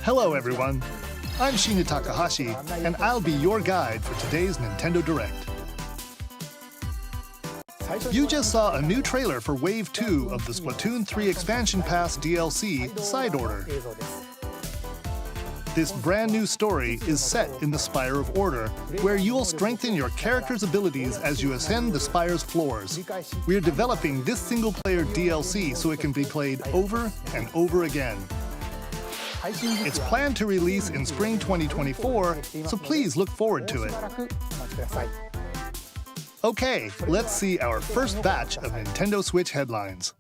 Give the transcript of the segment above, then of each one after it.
Hello everyone, I'm Shinya Takahashi, and I'll be your guide for today's Nintendo Direct. You just saw a new trailer for Wave 2 of the Splatoon 3 Expansion Pass DLC, Side Order. This brand new story is set in the Spire of Order, where you'll strengthen your character's abilities as you ascend the Spire's floors. We're developing this single-player DLC so it can be played over and over again. It's planned to release in spring 2024, so please look forward to it. Okay, let's see our first batch of Nintendo Switch headlines.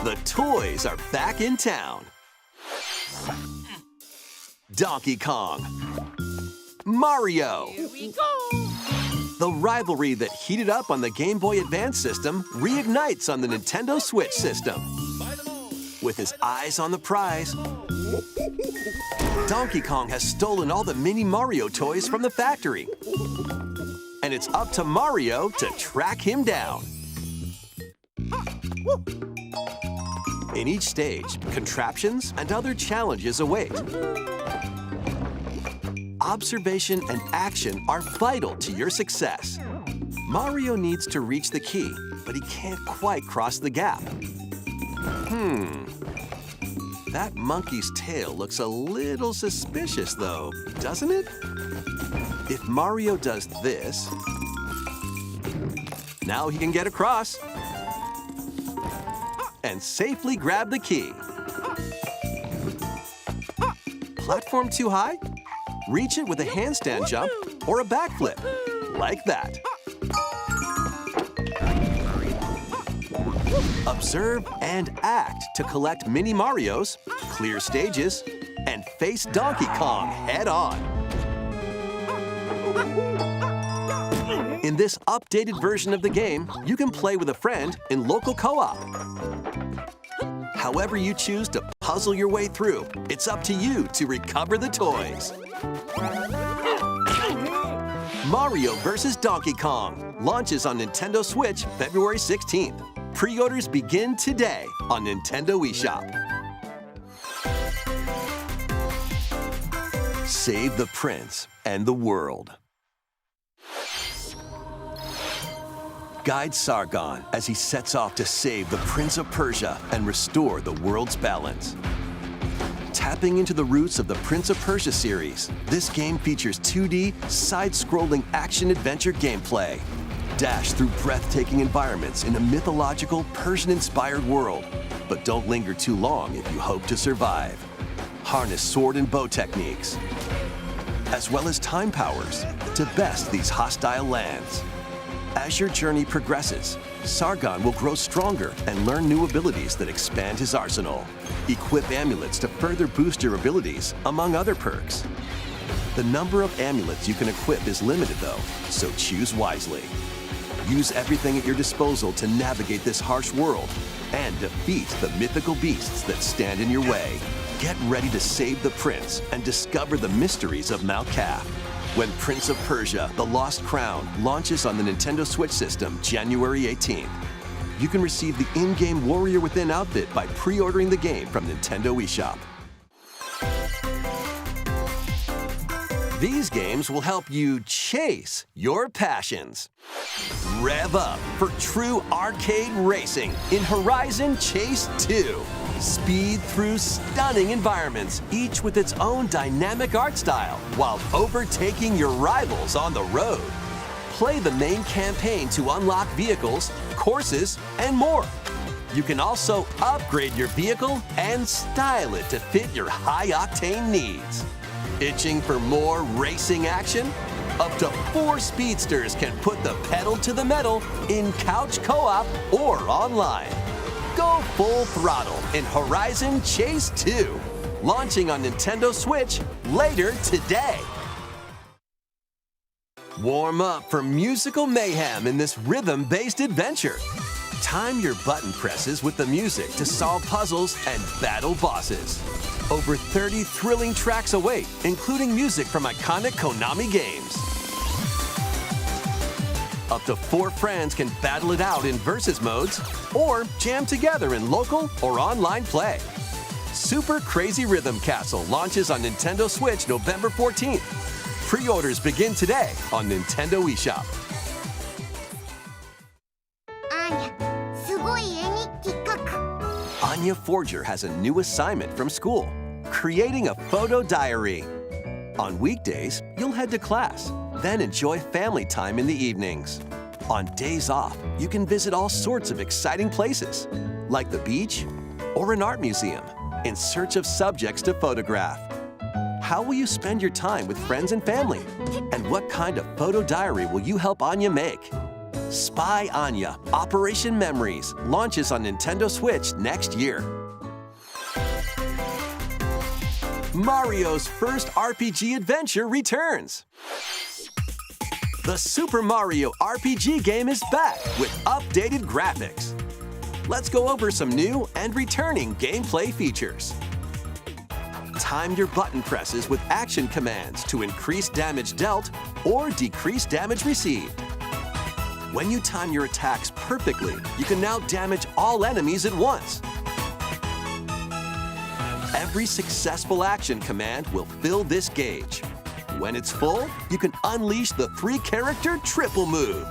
The toys are back in town. Donkey Kong. Mario. Here we go. The rivalry that heated up on the Game Boy Advance system reignites on the Nintendo Switch system. With his eyes on the prize, Donkey Kong has stolen all the mini Mario toys from the factory. And it's up to Mario to track him down. In each stage, contraptions and other challenges await. Observation and action are vital to your success. Mario needs to reach the key, but he can't quite cross the gap. That monkey's tail looks a little suspicious, though, doesn't it? If Mario does this, now he can get across and safely grab the key. Platform too high? Reach it with a handstand jump or a backflip, like that. Observe and act to collect mini Marios, clear stages, and face Donkey Kong head-on. In this updated version of the game, you can play with a friend in local co-op. However you choose to puzzle your way through, it's up to you to recover the toys. Mario vs. Donkey Kong launches on Nintendo Switch February 16th. Pre-orders begin today on Nintendo eShop. Save the prince and the world. Guide Sargon as he sets off to save the Prince of Persia and restore the world's balance. Tapping into the roots of the Prince of Persia series, this game features 2D, side-scrolling action-adventure gameplay. Dash through breathtaking environments in a mythological, Persian-inspired world. But don't linger too long if you hope to survive. Harness sword and bow techniques, as well as time powers, to best these hostile lands. As your journey progresses, Sargon will grow stronger and learn new abilities that expand his arsenal. Equip amulets to further boost your abilities, among other perks. The number of amulets you can equip is limited though, so choose wisely. Use everything at your disposal to navigate this harsh world and defeat the mythical beasts that stand in your way. Get ready to save the prince and discover the mysteries of Mount Cath when Prince of Persia: The Lost Crown launches on the Nintendo Switch system January 18th. You can receive the in-game Warrior Within outfit by pre-ordering the game from Nintendo eShop. These games will help you chase your passions. Rev up for true arcade racing in Horizon Chase 2. Speed through stunning environments, each with its own dynamic art style, while overtaking your rivals on the road. Play the main campaign to unlock vehicles, courses, and more. You can also upgrade your vehicle and style it to fit your high-octane needs. Itching for more racing action? Up to 4 speedsters can put the pedal to the metal in couch co-op or online. Go full throttle in Horizon Chase 2, launching on Nintendo Switch later today. Warm up for musical mayhem in this rhythm-based adventure. Time your button presses with the music to solve puzzles and battle bosses. Over 30 thrilling tracks await, including music from iconic Konami games. Up to 4 friends can battle it out in versus modes or jam together in local or online play. Super Crazy Rhythm Castle launches on Nintendo Switch November 14th. Pre-orders begin today on Nintendo eShop. Anya Forger has a new assignment from school: creating a photo diary. On weekdays, you'll head to class, then enjoy family time in the evenings. On days off, you can visit all sorts of exciting places, like the beach or an art museum, in search of subjects to photograph. How will you spend your time with friends and family? And what kind of photo diary will you help Anya make? Spy Anya: Operation Memories launches on Nintendo Switch next year. Mario's first RPG adventure returns. The Super Mario RPG game is back with updated graphics. Let's go over some new and returning gameplay features. Time your button presses with action commands to increase damage dealt or decrease damage received. When you time your attacks perfectly, you can now damage all enemies at once. Every successful action command will fill this gauge. When it's full, you can unleash the 3-character triple move.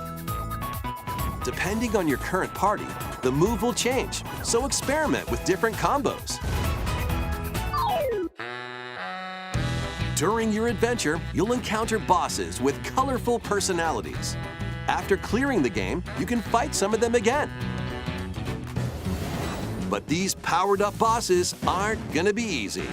Depending on your current party, the move will change, so experiment with different combos. During your adventure, you'll encounter bosses with colorful personalities. After clearing the game, you can fight some of them again. But these powered-up bosses aren't gonna be easy.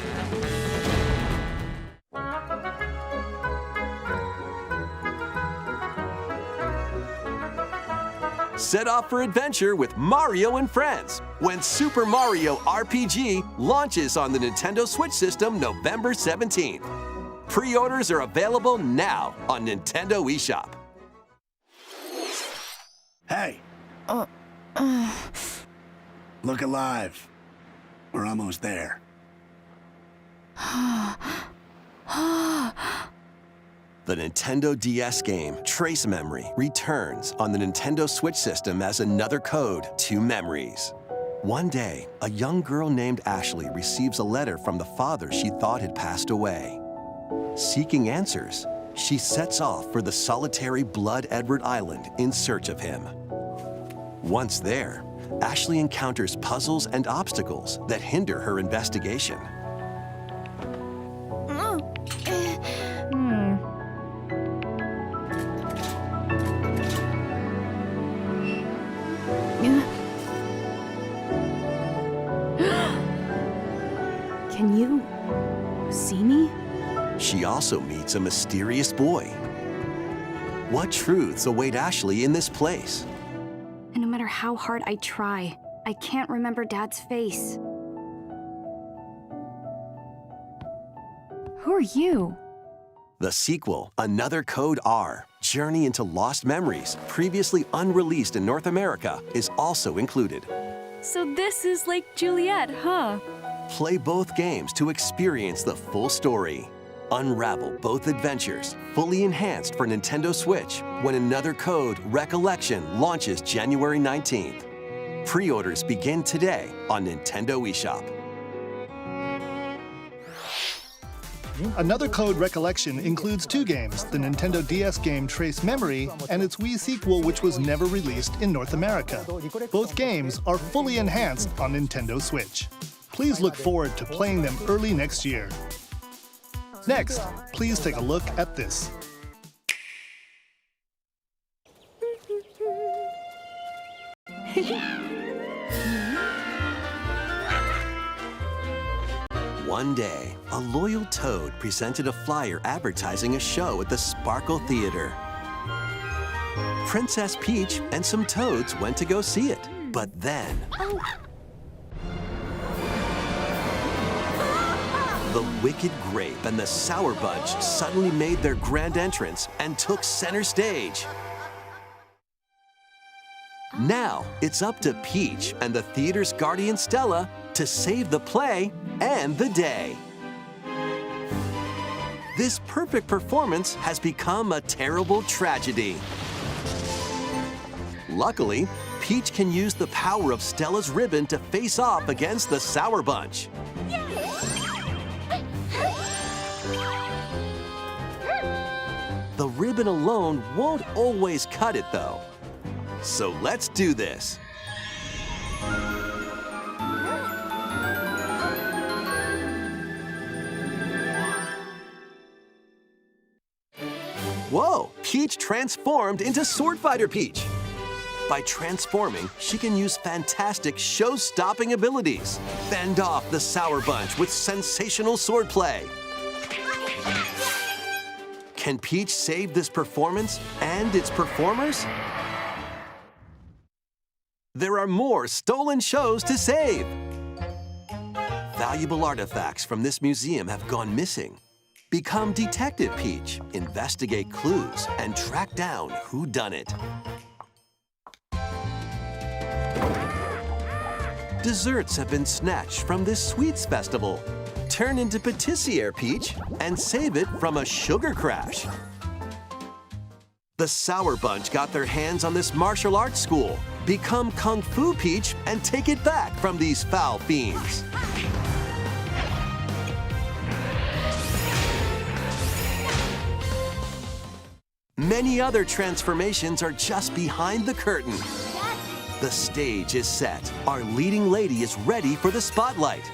Set off for adventure with Mario and Friends when Super Mario RPG launches on the Nintendo Switch system November 17th. Pre-orders are available now on Nintendo eShop. Hey! Look alive. We're almost there. The Nintendo DS game Trace Memory returns on the Nintendo Switch system as another code to memories. One day, a young girl named Ashley receives a letter from the father she thought had passed away. Seeking answers, she sets off for the solitary Blood Edward Island in search of him. Once there, Ashley encounters puzzles and obstacles that hinder her investigation. Can you see me? She also meets a mysterious boy. What truths await Ashley in this place? And no matter how hard I try, I can't remember Dad's face. Who are you? The sequel, Another Code R, Journey into Lost Memories, previously unreleased in North America, is also included. So this is like Juliet, huh? Play both games to experience the full story. Unravel both adventures, fully enhanced for Nintendo Switch, when Another Code Recollection launches January 19th. Pre-orders begin today on Nintendo eShop. Another Code Recollection includes 2 games, the Nintendo DS game Trace Memory and its Wii sequel, which was never released in North America. Both games are fully enhanced on Nintendo Switch. Please look forward to playing them early next year. Next, please take a look at this. One day, a loyal toad presented a flyer advertising a show at the Sparkle Theater. Princess Peach and some toads went to go see it, but then... The Wicked Grape and the Sour Bunch suddenly made their grand entrance and took center stage. Now, it's up to Peach and the theater's guardian Stella to save the play and the day. This perfect performance has become a terrible tragedy. Luckily, Peach can use the power of Stella's ribbon to face off against the Sour Bunch. The ribbon alone won't always cut it, though. So let's do this. Whoa! Peach transformed into Sword Fighter Peach. By transforming, she can use fantastic show-stopping abilities. Fend off the Sour Bunch with sensational swordplay. Can Peach save this performance and its performers? There are more stolen shows to save. Valuable artifacts from this museum have gone missing. Become Detective Peach, investigate clues, and track down whodunit. Desserts have been snatched from this sweets festival. Turn into Patissiere Peach and save it from a sugar crash. The Sour Bunch got their hands on this martial arts school. Become Kung Fu Peach and take it back from these foul fiends. Many other transformations are just behind the curtain. The stage is set. Our leading lady is ready for the spotlight.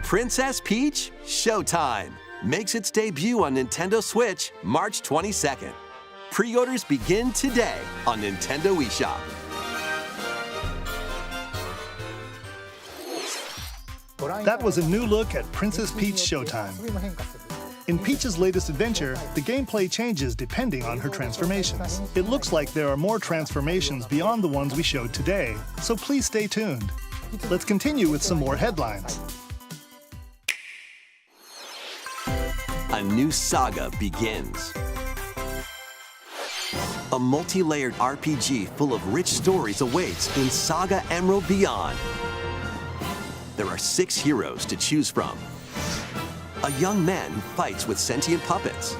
Princess Peach Showtime makes its debut on Nintendo Switch March 22nd. Pre-orders begin today on Nintendo eShop. That was a new look at Princess Peach Showtime. In Peach's latest adventure, the gameplay changes depending on her transformations. It looks like there are more transformations beyond the ones we showed today, so please stay tuned. Let's continue with some more headlines. A new saga begins. A multi-layered RPG full of rich stories awaits in Saga Emerald Beyond. There are 6 heroes to choose from. A young man who fights with sentient puppets.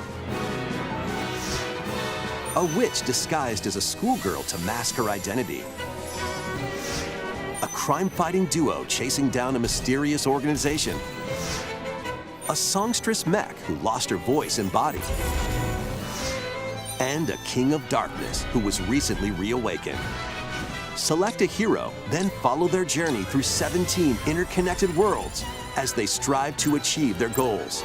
A witch disguised as a schoolgirl to mask her identity. A crime-fighting duo chasing down a mysterious organization. A songstress mech who lost her voice and body. And a king of darkness who was recently reawakened. Select a hero, then follow their journey through 17 interconnected worlds as they strive to achieve their goals.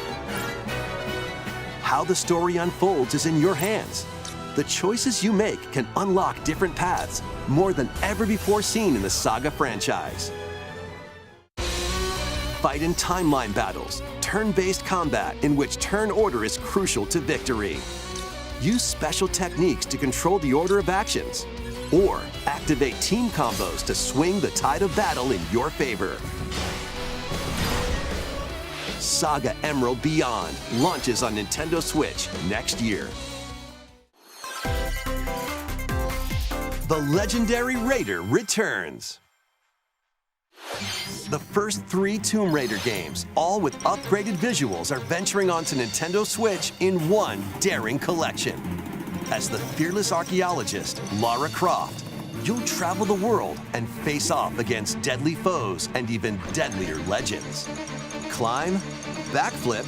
How the story unfolds is in your hands. The choices you make can unlock different paths, more than ever before seen in the Saga franchise. Fight in timeline battles, turn-based combat in which turn order is crucial to victory. Use special techniques to control the order of actions, or activate team combos to swing the tide of battle in your favor. Saga Emerald Beyond launches on Nintendo Switch next year. The legendary Raider returns. The first 3 Tomb Raider games, all with upgraded visuals, are venturing onto Nintendo Switch in one daring collection. As the fearless archaeologist, Lara Croft, you'll travel the world and face off against deadly foes and even deadlier legends. Climb, backflip,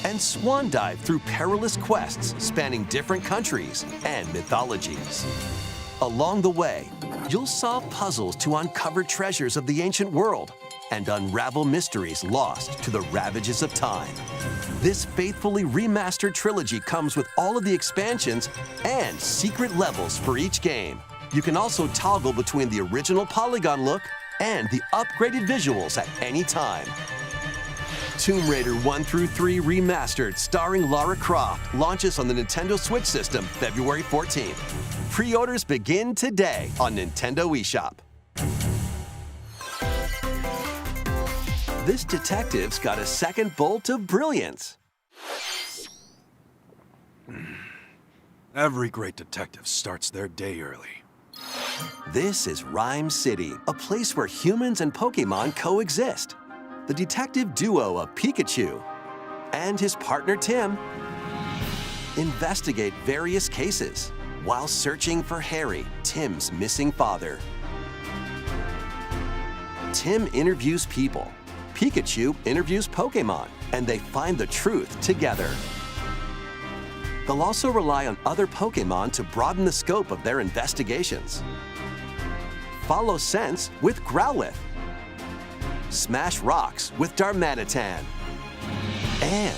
and swan dive through perilous quests spanning different countries and mythologies. Along the way, you'll solve puzzles to uncover treasures of the ancient world and unravel mysteries lost to the ravages of time. This faithfully remastered trilogy comes with all of the expansions and secret levels for each game. You can also toggle between the original polygon look and the upgraded visuals at any time. Tomb Raider 1 through 3 Remastered starring Lara Croft launches on the Nintendo Switch system February 14th. Pre-orders begin today on Nintendo eShop. This detective's got a second bolt of brilliance. Every great detective starts their day early. This is Rhyme City, a place where humans and Pokémon coexist. The detective duo of Pikachu and his partner Tim investigate various cases while searching for Harry, Tim's missing father. Tim interviews people, Pikachu interviews Pokémon, and they find the truth together. They'll also rely on other Pokémon to broaden the scope of their investigations. Follow Sense with Growlithe. Smash rocks with Darmanitan. And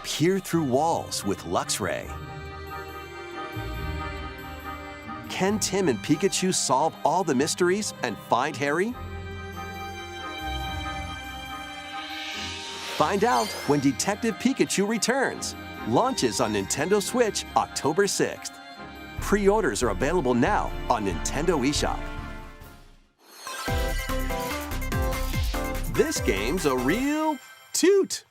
peer through walls with Luxray. Can Tim and Pikachu solve all the mysteries and find Harry? Find out when Detective Pikachu returns. Launches on Nintendo Switch October 6th. Pre-orders are available now on Nintendo eShop. This game's a real toot.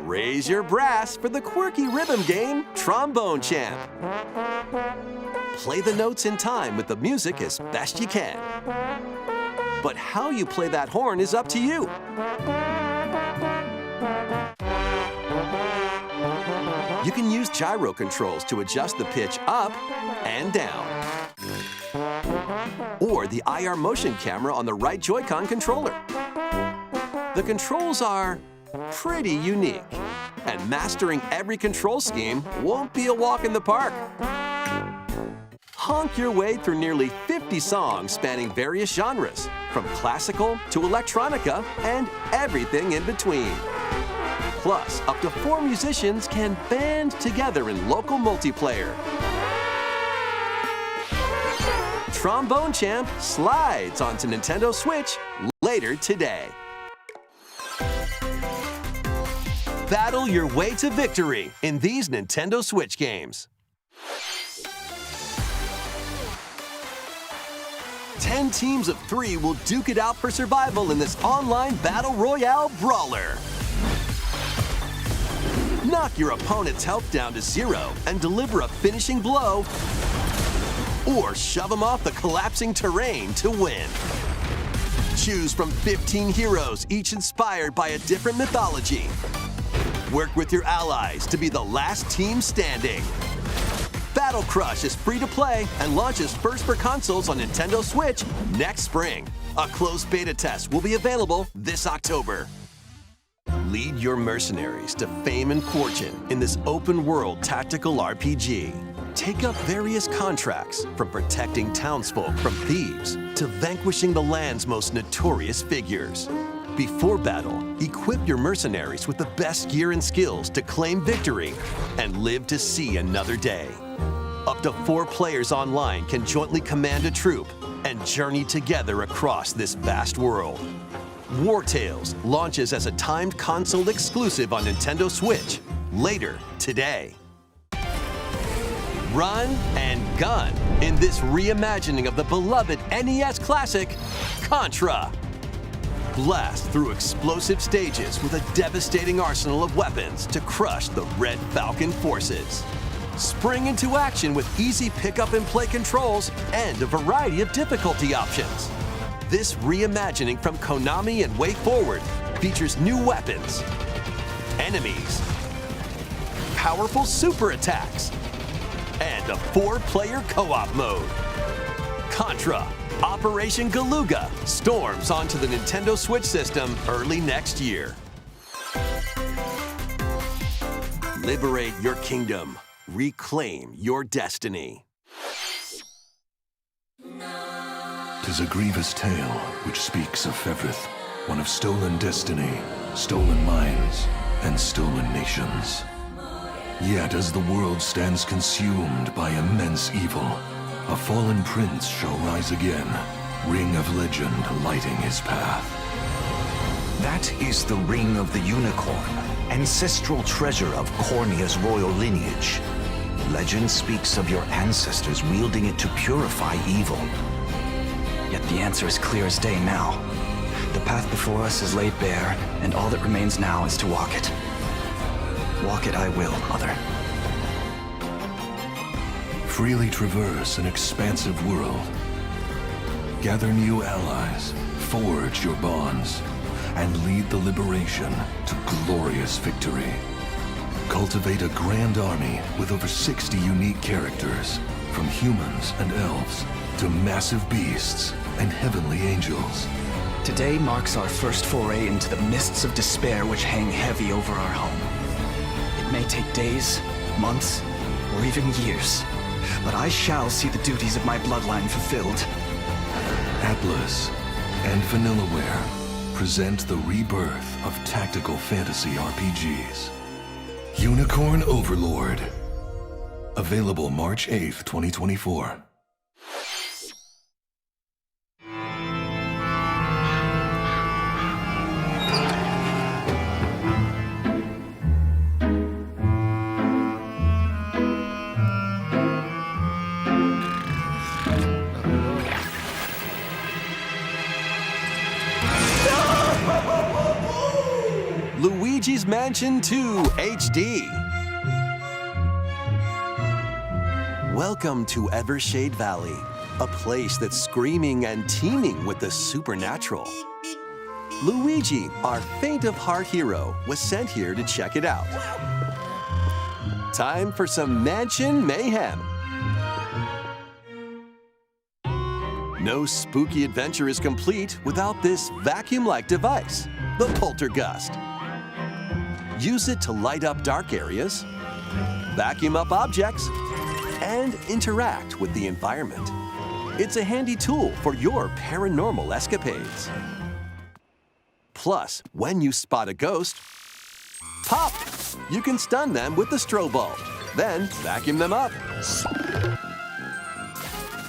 Raise your brass for the quirky rhythm game, Trombone Champ. Play the notes in time with the music as best you can. But how you play that horn is up to you. You can use gyro controls to adjust the pitch up and down. Or the IR motion camera on the right Joy-Con controller. The controls are pretty unique, and mastering every control scheme won't be a walk in the park. Honk your way through nearly 50 songs spanning various genres, from classical to electronica and everything in between. Plus, up to 4 musicians can band together in local multiplayer. Trombone Champ slides onto Nintendo Switch later today. Battle your way to victory in these Nintendo Switch games. 10 teams of 3 will duke it out for survival in this online battle royale brawler. Knock your opponent's health down to 0 and deliver a finishing blow, or shove them off the collapsing terrain to win. Choose from 15 heroes, each inspired by a different mythology. Work with your allies to be the last team standing. Battle Crush is free to play and launches first for consoles on Nintendo Switch next spring. A closed beta test will be available this October. Lead your mercenaries to fame and fortune in this open-world tactical RPG. Take up various contracts, from protecting townsfolk from thieves to vanquishing the land's most notorious figures. Before battle, equip your mercenaries with the best gear and skills to claim victory and live to see another day. Up to 4 players online can jointly command a troop and journey together across this vast world. War Tales launches as a timed console exclusive on Nintendo Switch later today. run, and gun in this reimagining of the beloved NES classic, Contra. Blast through explosive stages with a devastating arsenal of weapons to crush the Red Falcon forces. Spring into action with easy pick-up and play controls and a variety of difficulty options. This reimagining from Konami and WayForward features new weapons, enemies, powerful super attacks, and a 4-player co-op mode. Contra Operation Galuga storms onto the Nintendo Switch system early next year. Liberate your kingdom. Reclaim your destiny. 'Tis a grievous tale which speaks of Fevrith, one of stolen destiny, stolen minds, and stolen nations. Yet as the world stands consumed by immense evil, a fallen prince shall rise again, ring of legend lighting his path. That is the Ring of the Unicorn, ancestral treasure of Cornea's royal lineage. Legend speaks of your ancestors wielding it to purify evil. Yet the answer is clear as day now. The path before us is laid bare, and all that remains now is to walk it. Walk it I will, Mother. Freely traverse an expansive world. Gather new allies, forge your bonds, and lead the liberation to glorious victory. Cultivate a grand army with over 60 unique characters, from humans and elves to massive beasts and heavenly angels. Today marks our first foray into the mists of despair which hang heavy over our home. It may take days, months, or even years, but I shall see the duties of my bloodline fulfilled. Atlas and Vanillaware present the rebirth of tactical fantasy RPGs. Unicorn Overlord. Available March 8th, 2024. Luigi's Mansion 2 HD. Welcome to Evershade Valley, a place that's screaming and teeming with the supernatural. Luigi, our faint of heart hero, was sent here to check it out. Time for some mansion mayhem. No spooky adventure is complete without this vacuum-like device, the Poltergust. Use it to light up dark areas, vacuum up objects, and interact with the environment. It's a handy tool for your paranormal escapades. Plus, when you spot a ghost, pop! You can stun them with the strobe bulb, then vacuum them up.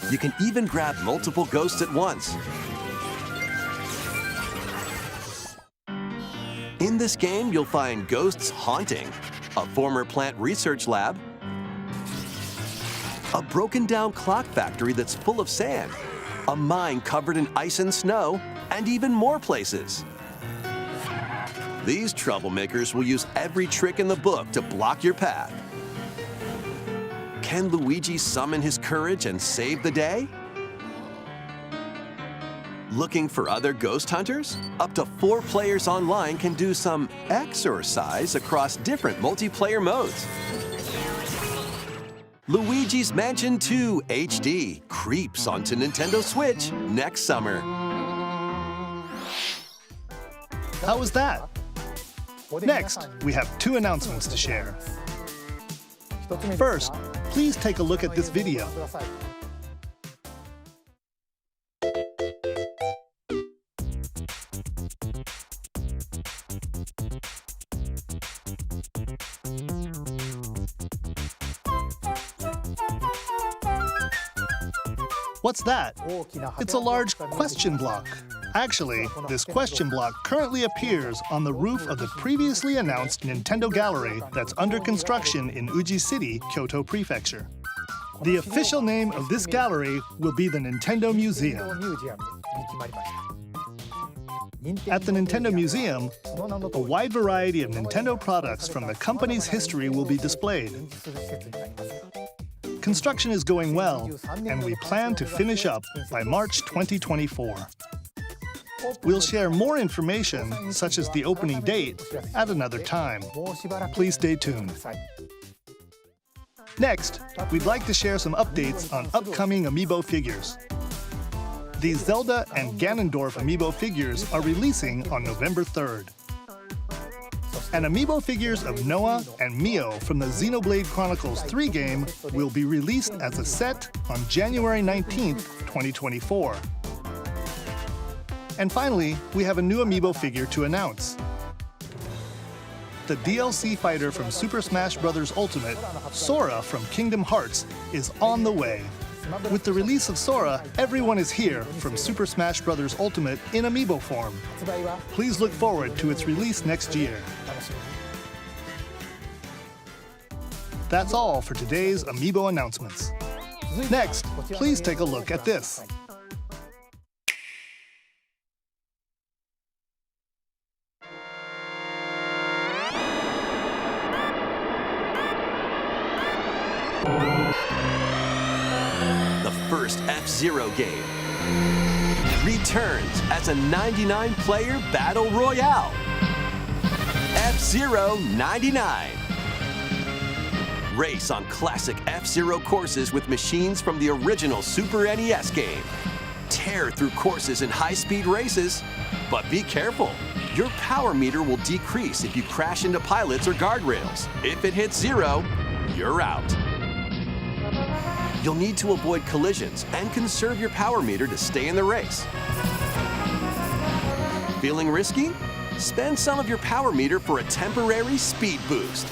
You can even grab multiple ghosts at once. In this game, you'll find ghosts haunting, a former plant research lab, a broken-down clock factory that's full of sand, a mine covered in ice and snow, and even more places. These troublemakers will use every trick in the book to block your path. Can Luigi summon his courage and save the day? Looking for other ghost hunters? Up to 4 players online can do some exercise across different multiplayer modes. Luigi's Mansion 2 HD creeps onto Nintendo Switch next summer. How was that? Next, we have 2 announcements to share. First, please take a look at this video. What's that? It's a large question block. Actually, this question block currently appears on the roof of the previously announced Nintendo Gallery that's under construction in Uji City, Kyoto Prefecture. The official name of this gallery will be the Nintendo Museum. At the Nintendo Museum, a wide variety of Nintendo products from the company's history will be displayed. Construction is going well, and we plan to finish up by March 2024. We'll share more information, such as the opening date, at another time. Please stay tuned. Next, we'd like to share some updates on upcoming Amiibo figures. The Zelda and Ganondorf Amiibo figures are releasing on November 3rd. And Amiibo figures of Noah and Mio from the Xenoblade Chronicles 3 game will be released as a set on January 19th, 2024. And finally, we have a new Amiibo figure to announce. The DLC fighter from Super Smash Bros. Ultimate, Sora from Kingdom Hearts, is on the way. With the release of Sora, everyone is here from Super Smash Bros. Ultimate in Amiibo form. Please look forward to its release next year. That's all for today's Amiibo announcements. Next, please take a look at this. The first F-Zero game returns as a 99-player battle royale. F-Zero 99. Race on classic F-Zero courses with machines from the original Super NES game. Tear through courses in high-speed races, but be careful. Your power meter will decrease if you crash into pilots or guardrails. If it hits 0, you're out. You'll need to avoid collisions and conserve your power meter to stay in the race. Feeling risky? Spend some of your power meter for a temporary speed boost.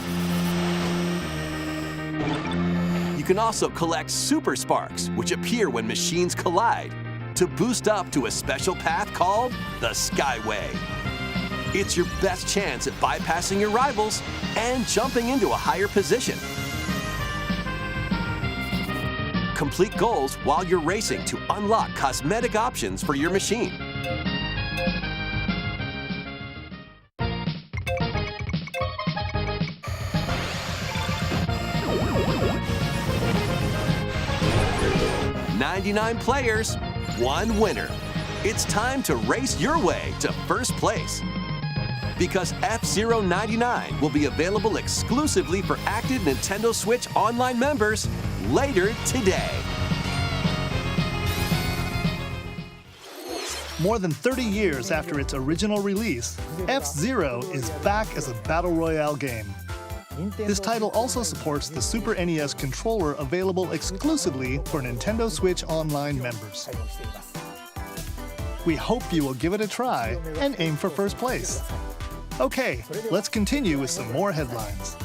You can also collect Super Sparks, which appear when machines collide, to boost up to a special path called the Skyway. It's your best chance at bypassing your rivals and jumping into a higher position. Complete goals while you're racing to unlock cosmetic options for your machine. "99 players, 1 winner." It's time to race your way to first place. Because F-Zero 99 will be available exclusively for active Nintendo Switch Online members later today. More than 30 years after its original release, F-Zero is back as a battle royale game. This title also supports the Super NES controller available exclusively for Nintendo Switch Online members. We hope you will give it a try and aim for first place. Okay, let's continue with some more headlines.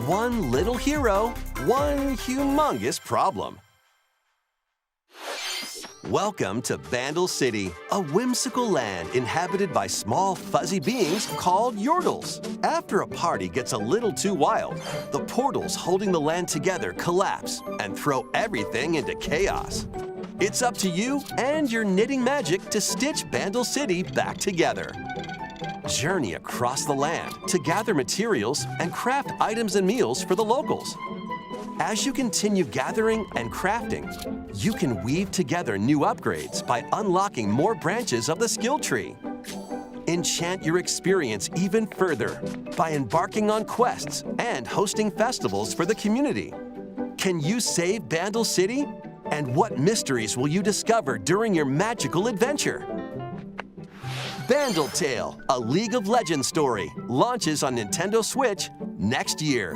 One little hero, one humongous problem. Welcome to Bandle City, a whimsical land inhabited by small, fuzzy beings called Yordles. After a party gets a little too wild, the portals holding the land together collapse and throw everything into chaos. It's up to you and your knitting magic to stitch Bandle City back together. Journey across the land to gather materials and craft items and meals for the locals. As you continue gathering and crafting, you can weave together new upgrades by unlocking more branches of the skill tree. Enchant your experience even further by embarking on quests and hosting festivals for the community. Can you save Bandle City? And what mysteries will you discover during your magical adventure? Bandle Tale, a League of Legends story, launches on Nintendo Switch next year.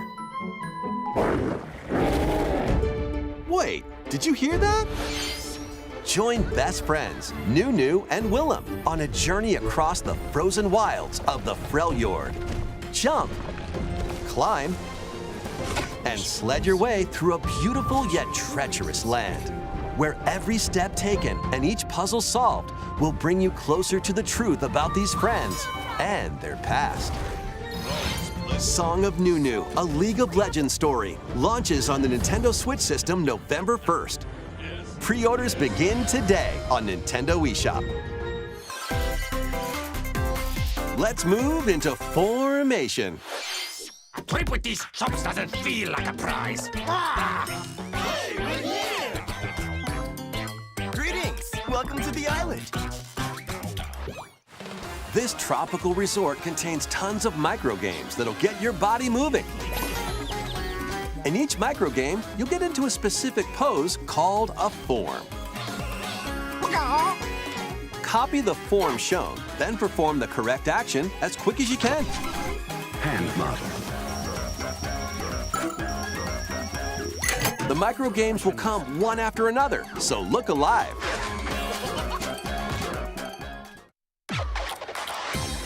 Wait, did you hear that? Join best friends Nunu and Willem on a journey across the frozen wilds of the Freljord. Jump, climb, and sled your way through a beautiful yet treacherous land, where every step taken and each puzzle solved will bring you closer to the truth about these friends and their past. Song of Nunu, a League of Legends story, launches on the Nintendo Switch system November 1st. Pre-orders begin today on Nintendo eShop. Let's move into Formation. A trip with these chumps doesn't feel like a prize. Greetings! Welcome to the island. This tropical resort contains tons of microgames that'll get your body moving. In each microgame, you'll get into a specific pose called a form. Copy the form shown, then perform the correct action as quick as you can. Hand model. The microgames will come one after another, so look alive.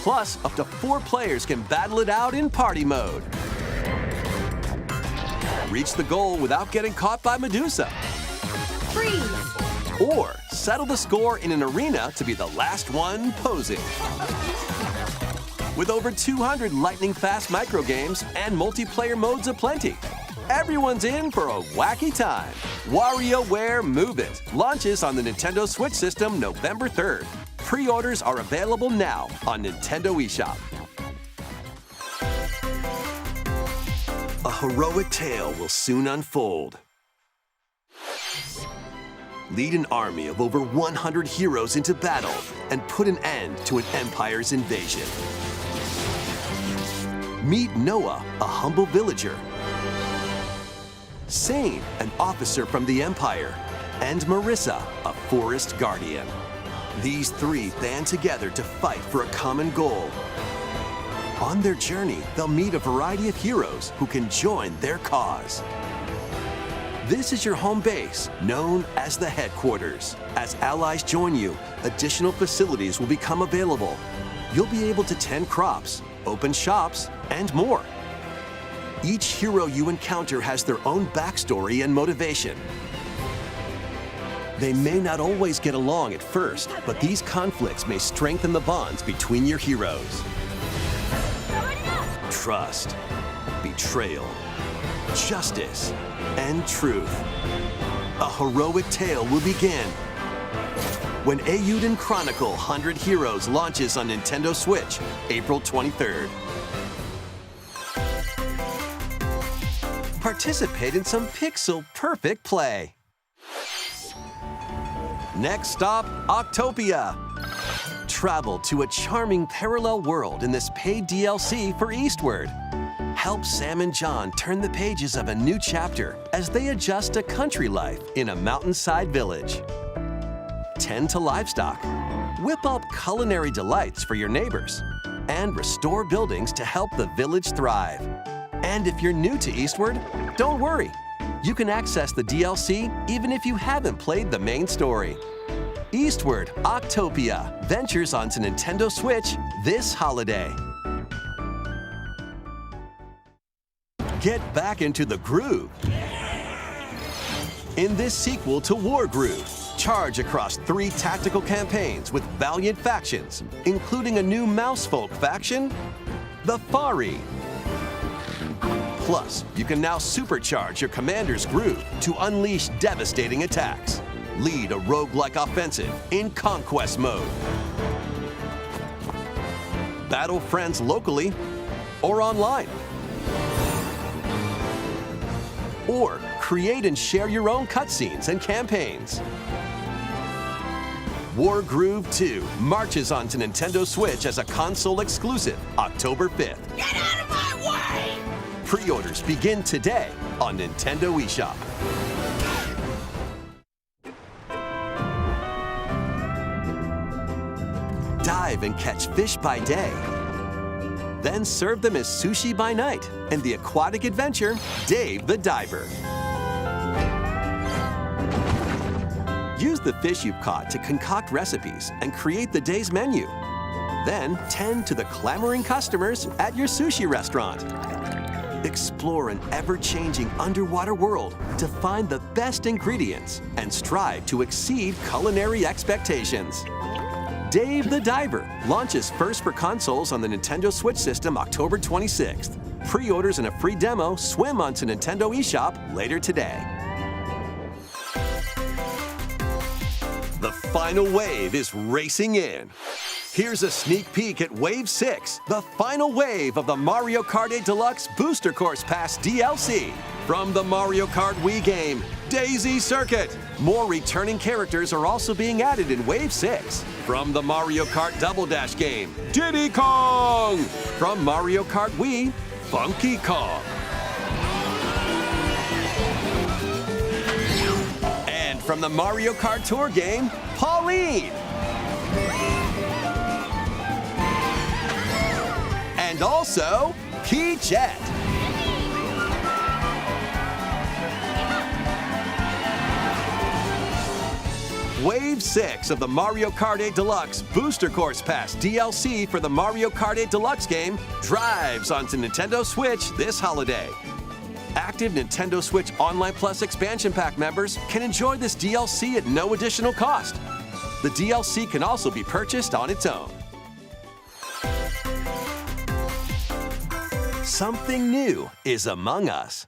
Plus, up to 4 players can battle it out in party mode. Reach the goal without getting caught by Medusa. Freeze! Or settle the score in an arena to be the last one posing. With over 200 lightning-fast microgames and multiplayer modes aplenty, everyone's in for a wacky time. WarioWare Move It launches on the Nintendo Switch system November 3rd. Pre-orders are available now on Nintendo eShop. A heroic tale will soon unfold. Lead an army of over 100 heroes into battle and put an end to an empire's invasion. Meet Noah, a humble villager, Sane, an officer from the Empire, and Marissa, a forest guardian. These 3 band together to fight for a common goal. On their journey, they'll meet a variety of heroes who can join their cause. This is your home base, known as the headquarters. As allies join you, additional facilities will become available. You'll be able to tend crops, open shops, and more. Each hero you encounter has their own backstory and motivation. They may not always get along at first, but these conflicts may strengthen the bonds between your heroes. Trust, betrayal, justice, and truth. A heroic tale will begin when Eiyuden Chronicle 100 Heroes launches on Nintendo Switch, April 23rd. Participate in some pixel-perfect play. Next stop, Octopia. Travel to a charming parallel world in this paid DLC for Eastward. Help Sam and John turn the pages of a new chapter as they adjust to country life in a mountainside village. Tend to livestock, whip up culinary delights for your neighbors, and restore buildings to help the village thrive. And if you're new to Eastward, don't worry. You can access the DLC even if you haven't played the main story. Eastward Octopia ventures onto Nintendo Switch this holiday. Get back into the groove. In this sequel to Wargroove, charge across 3 tactical campaigns with valiant factions, including a new Mousefolk faction, the Fari. Plus, you can now supercharge your commander's groove to unleash devastating attacks. Lead a roguelike offensive in Conquest mode. Battle friends locally or online. Or create and share your own cutscenes and campaigns. Wargroove 2 marches onto Nintendo Switch as a console exclusive October 5th. Get out of my way! Pre-orders begin today on Nintendo eShop. Dive and catch fish by day. Then serve them as sushi by night in the aquatic adventure, Dave the Diver. Use the fish you've caught to concoct recipes and create the day's menu. Then tend to the clamoring customers at your sushi restaurant. Explore an ever-changing underwater world to find the best ingredients and strive to exceed culinary expectations. Dave the Diver launches first for consoles on the Nintendo Switch system October 26th. Pre-orders and a free demo swim onto Nintendo eShop later today. The final wave is racing in. Here's a sneak peek at Wave 6, the final wave of the Mario Kart 8 Deluxe Booster Course Pass DLC. From the Mario Kart Wii game, Daisy Circuit. More returning characters are also being added in Wave 6. From the Mario Kart Double Dash game, Diddy Kong. From Mario Kart Wii, Funky Kong. And from the Mario Kart Tour game, Pauline. And also, Peachette. Wave 6 of the Mario Kart 8 Deluxe Booster Course Pass DLC for the Mario Kart 8 Deluxe game drives onto Nintendo Switch this holiday. Active Nintendo Switch Online Plus expansion pack members can enjoy this DLC at no additional cost. The DLC can also be purchased on its own. Something new is among us.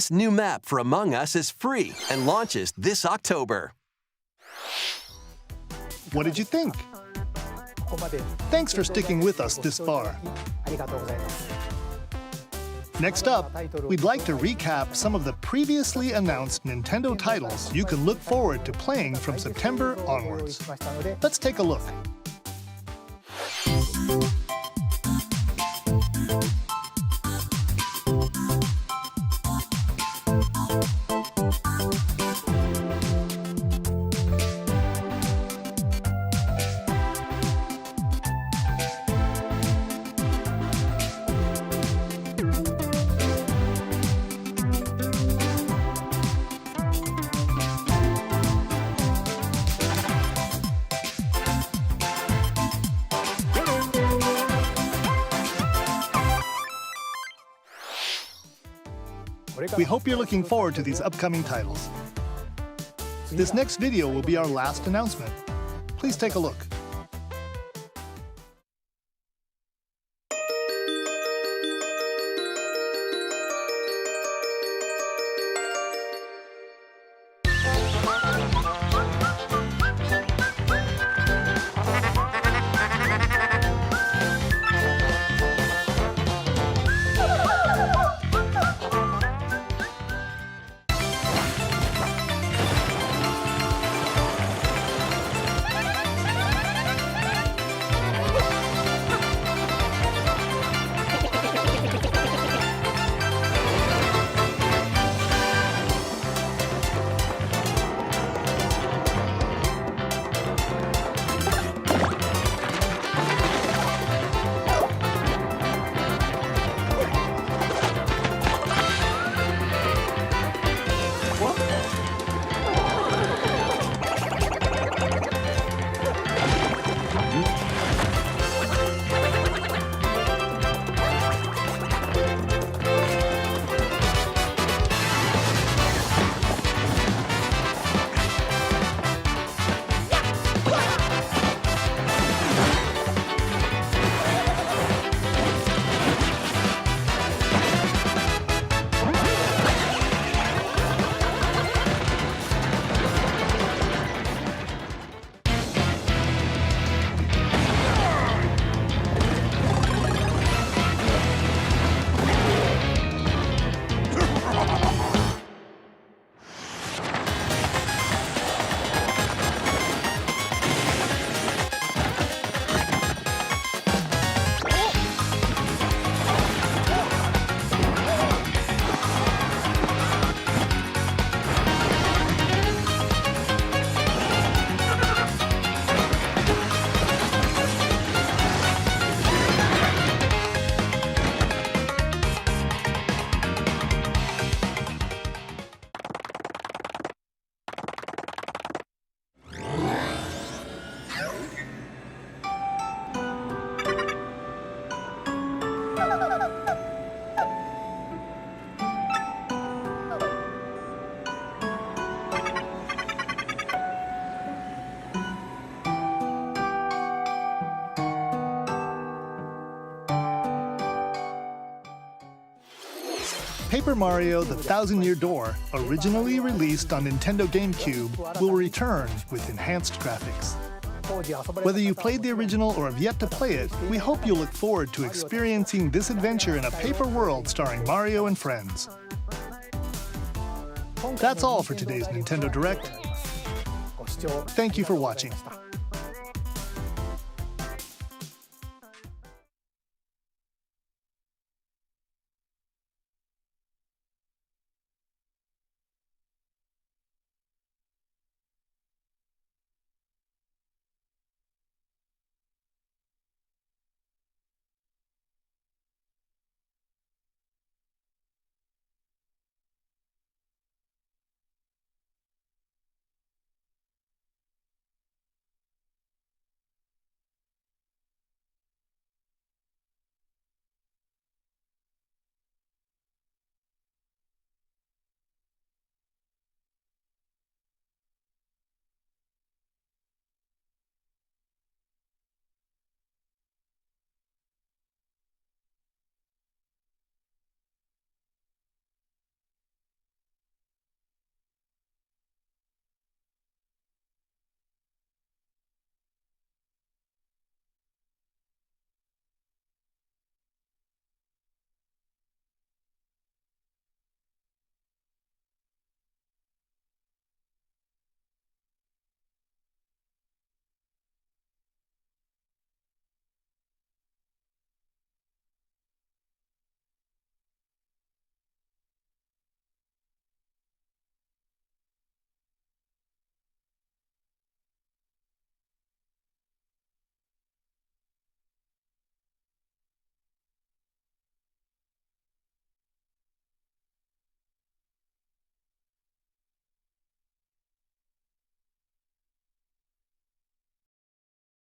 This new map for Among Us is free and launches this October. What did you think? Thanks for sticking with us this far. Next up, we'd like to recap some of the previously announced Nintendo titles you can look forward to playing from September onwards. Let's take a look. We hope you're looking forward to these upcoming titles. This next video will be our last announcement. Please take a look. Paper Mario: The Thousand-Year Door, originally released on Nintendo GameCube, will return with enhanced graphics. Whether you played the original or have yet to play it, we hope you'll look forward to experiencing this adventure in a paper world starring Mario and friends. That's all for today's Nintendo Direct. Thank you for watching.